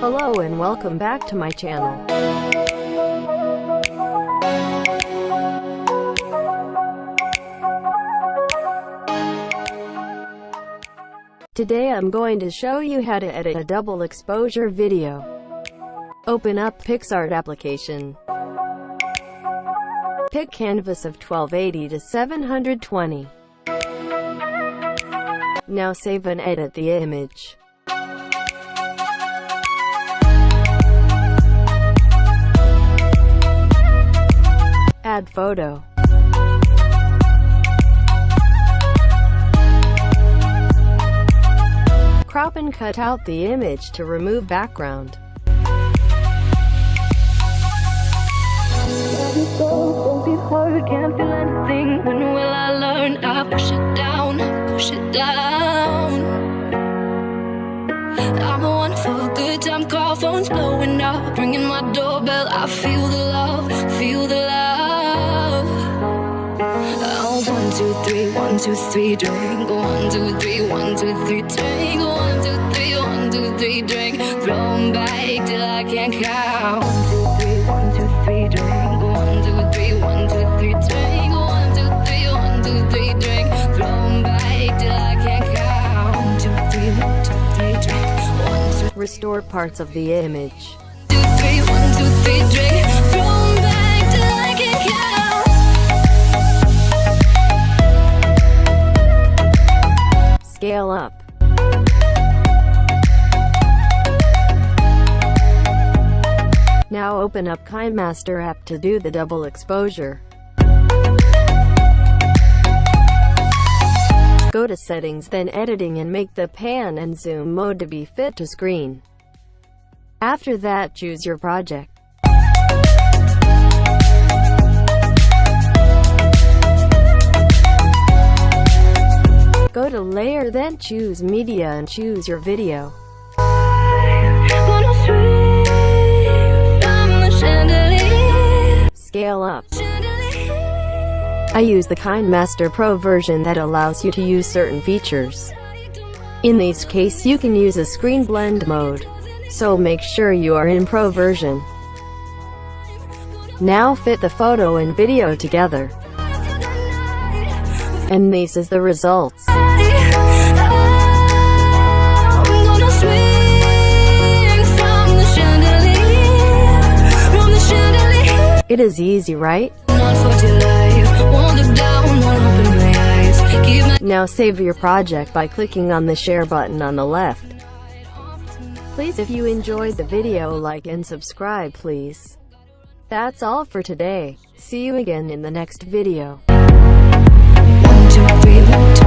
Hello and welcome back to my channel. Today I'm going to show you how to edit a double exposure video. Open up picsart application. Pick canvas of 1280 to 720. Now save and edit the image. Add photo. Crop and cut out the image to remove background. Don't be hard, can't feel anything. When will I learn? I push it down, push it down. I'm the one for a good time, call phones blowing up, ringing my doorbell. I feel the love, feel the love. Oh, 1, 2, 3, 1, 2, 3, drink. 1, 2, 3, 1, 2, 3, drink. 1, 2, 3, 1, 2, 3, drink. Throw 'em back till I can't count. 1, 2, 3, 1, 2, 3, drink. 1, 2, 3, 1, 2, 3, drink. 1, 2, 3, 1, 2, 3, drink. Throw 'em back till I can't count. 1, 2, 3, 1, 2, 3, drink. 1, 2, Restore parts of the image. 2, 3, 1, 2, 3, drink. Throw 'em back till I can't count. Scale up. Now open up KineMaster app to do the double exposure. Go to settings, then editing, and make the pan and zoom mode to be fit to screen. After that, choose your project. Go to layer, then choose media and choose your video. Wanna swing from the chandelier. Scale up. I use the KineMaster Pro version that allows you to use certain features. In this case, you can use a screen blend mode, so make sure you are in Pro version. Now fit the photo and video together. And this is the results. It is easy, right? Now save your project by clicking on the share button on the left. Please, if you enjoyed the video, like and subscribe please. That's all for today. See you again in the next video.